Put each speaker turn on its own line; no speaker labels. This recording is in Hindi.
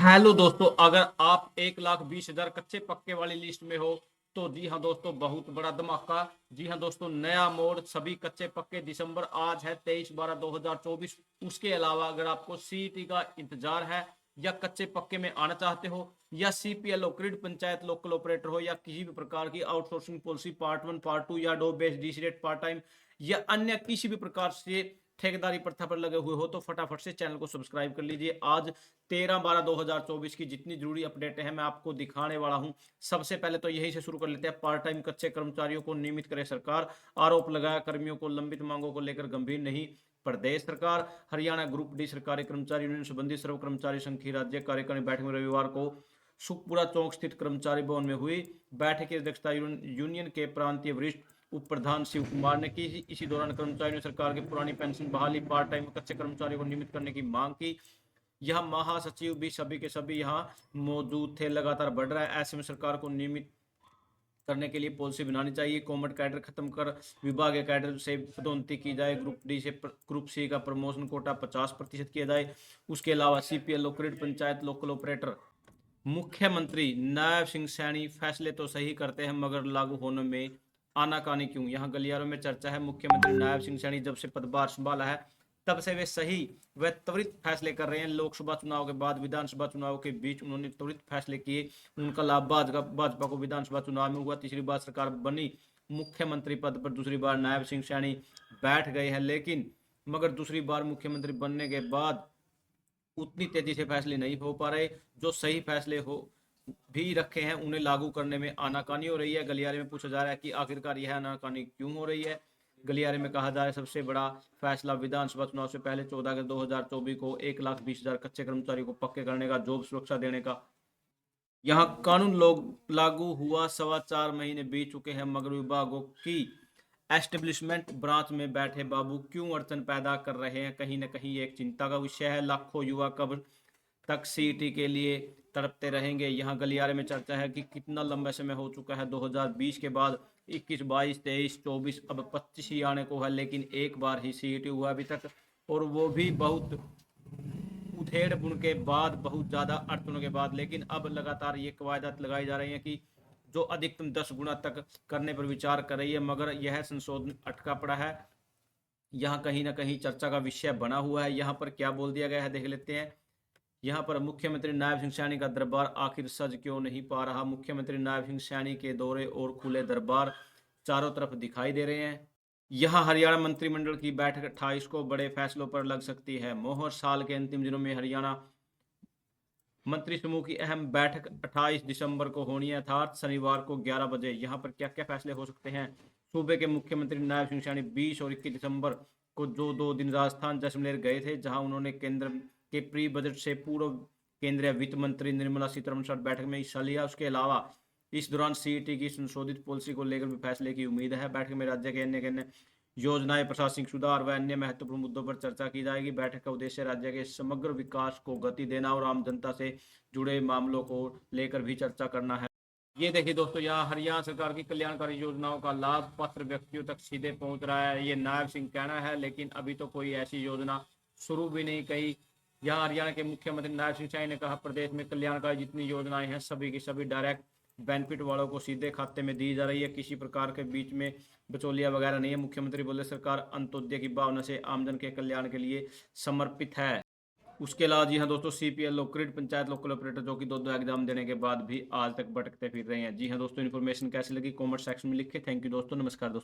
हेलो दोस्तों, अगर आप 1,20,000 कच्चे पक्के वाली लिस्ट में हो तो जी हाँ दोस्तों, बहुत बड़ा धमाका। जी हाँ दोस्तों, नया मोड़ सभी कच्चे पक्के दिसंबर। आज है 23/12/2024। उसके अलावा अगर आपको सीईटी का इंतजार है या कच्चे पक्के में आना चाहते हो या CPL grid panchayat local operator हो या किसी भी प्रकार की आउटसोर्सिंग पॉलिसी पार्ट 1 पार्ट 2 या डो based DC rate part time या अन्य किसी भी प्रकार से ठेकेदारी प्रथा पर लगे हुए हो तो फटाफट से चैनल को सब्सक्राइब कर लीजिए। आज 13/12/2024 की जितनी जरूरी अपडेट है मैं आपको दिखाने वाला हूं। सबसे पहले तो यही से शुरू कर लेते हैं। पार्ट टाइम कच्चे कर्मचारियों को नियमित करे सरकार। आरोप लगाया कर्मियों को लंबित मांगों को लेकर गंभीर नहीं प्रदेश सरकार। हरियाणा ग्रुप डी सरकारी कर्मचारी यूनियन संबंधी सर्व कर्मचारी संघ की राज्य कार्यकारिणी बैठक में रविवार को सुखपुरा चौक स्थित कर्मचारी भवन में हुई। बैठक की अध्यक्षता यूनियन के प्रांतीय वरिष्ठ उप प्रधान शिव कुमार ने की। इसी दौरान कर्मचारियों ने सरकार की पुरानी पेंशन बहाली, पार्ट टाइम कच्चे कर्मचारियों को नियमित करने की मांग की। यह महासचिव भी सभी के सभी यहाँ मौजूद थे। लगातार बढ़ रहा है, ऐसे में सरकार को नियमित करने के लिए पॉलिसी बनानी चाहिए। कॉमर्ड कैडर खत्म कर विभागीय कैडर से पदोन्नति की जाए। ग्रुप डी से ग्रुप सी का प्रमोशन कोटा 50% किया जाए। उसके अलावा CPL grid panchayat local operator. मुख्यमंत्री नायब सिंह सैनी फैसले तो सही करते हैं मगर लागू होने में आनाकानी क्यों? यहाँ गलियारों में चर्चा है। मुख्यमंत्री नायब सिंह सैनी जब से पदभार संभाला है तब से वे सही व त्वरित फैसले कर रहे हैं। लोकसभा चुनाव के बाद विधानसभा चुनाव के बीच उन्होंने त्वरित फैसले किए। उनका लाभ भाजपा को विधानसभा चुनाव में हुआ। तीसरी बार सरकार बनी, मुख्यमंत्री पद पर दूसरी बार नायब सिंह सैनी बैठ गए हैं, लेकिन मगर दूसरी बार मुख्यमंत्री बनने के बाद उतनी तेजी से फैसले नहीं हो पा रहे। जो सही फैसले हो भी रखे हैं उन्हें लागू करने में आनाकानी हो रही है। गलियारे में पूछा जा रहा है कि आखिरकार यह आनाकानी क्यों हो रही है। गलियारे में कहा जा रहा है सबसे बड़ा फैसला विधानसभा चुनाव से पहले 14/2024 को 1,20,000 कच्चे कर्मचारियों को पक्के करने का, जॉब सुरक्षा देने का। यहाँ कानून लोग लागू हुआ 4.25 महीने बीत चुके हैं मगर विभागों की एस्टेब्लिशमेंट ब्रांच में बैठे बाबू क्यों अड़चन पैदा कर रहे हैं? कहीं ना कहीं एक चिंता का विषय है। लाखों युवा कब तक सीईटी के लिए तड़पते रहेंगे? यहाँ गलियारे में चर्चा है कि कितना लंबा समय हो चुका है। 2020 के बाद 21, 22, 23, 24, अब 25 ही आने को है, लेकिन एक बार ही सीईटी हुआ अभी तक, और वो भी बहुत उधेड़ बुन के बाद, बहुत ज़्यादा अड़चनों के बाद। लेकिन अब लगातार ये कवायद लगाई जा रही है कि जो अधिकतम 10 गुना तक करने पर विचार कर रही है, मगर यह संशोधन अटका पड़ा है। यहाँ कहीं ना कहीं चर्चा का विषय बना हुआ है। यहाँ पर क्या बोल दिया गया है देख लेते हैं। यहाँ पर मुख्यमंत्री नायब सिंह सैनी का दरबार आखिर सज क्यों नहीं पा रहा? मुख्यमंत्री नायब सिंह सैनी के दौरे और खुले दरबार चारों तरफ दिखाई दे रहे हैं। यहाँ हरियाणा मंत्रिमंडल की बैठक 28 को बड़े फैसलों पर लग सकती है मोहर। साल के अंतिम दिनों में हरियाणा मंत्री समूह की अहम बैठक 28 दिसंबर को होनी है, अर्थात शनिवार को 11 बजे। यहाँ पर क्या क्या फैसले हो सकते हैं? सूबे के मुख्यमंत्री नायब सिंह सैनी 20 और 21 दिसंबर को जो 2 दिन राजस्थान जैसलमेर गए थे, जहां उन्होंने केंद्र के प्री बजट से पूर्व केंद्रीय वित्त मंत्री निर्मला सीतारमण साथ बैठक में हिस्सा लिया। उसके अलावा इस दौरान सीईटी की संशोधित पॉलिसी को लेकर भी फैसले की उम्मीद है। बैठक में राज्य के अन्य योजनाएं, प्रशासनिक सुधार व अन्य महत्वपूर्ण मुद्दों पर चर्चा की जाएगी। बैठक का उद्देश्य राज्य के समग्र विकास को गति देना और आम जनता से जुड़े मामलों को लेकर भी चर्चा करना है। ये देखिए दोस्तों, यहाँ हरियाणा सरकार की कल्याणकारी योजनाओं का लाभ पात्र व्यक्तियों तक सीधे पहुंच रहा है, ये नायब सिंह कहना है, लेकिन अभी तो कोई ऐसी योजना शुरू भी नहीं कही। यहाँ हरियाणा के मुख्यमंत्री नायब सिंह सैनी ने कहा, प्रदेश में कल्याणकारी जितनी योजनाएं हैं सभी की सभी डायरेक्ट बेनिफिट वालों को सीधे खाते में दी जा रही है। किसी प्रकार के बीच में बिचौलिया वगैरह नहीं है। मुख्यमंत्री बोले, सरकार अंत्योदय की भावना से आमजन के कल्याण के लिए समर्पित है। उसके अलावा जी हाँ दोस्तों, CPL grid panchayat local operator जो कि 2 एग्जाम देने के बाद भी आज तक भटकते फिर रहे हैं। जी हाँ दोस्तों, इन्फॉर्मेशन कैसी लगी कमेंट सेक्शन में लिखे। थैंक यू दोस्तों, नमस्कार दोस्तों।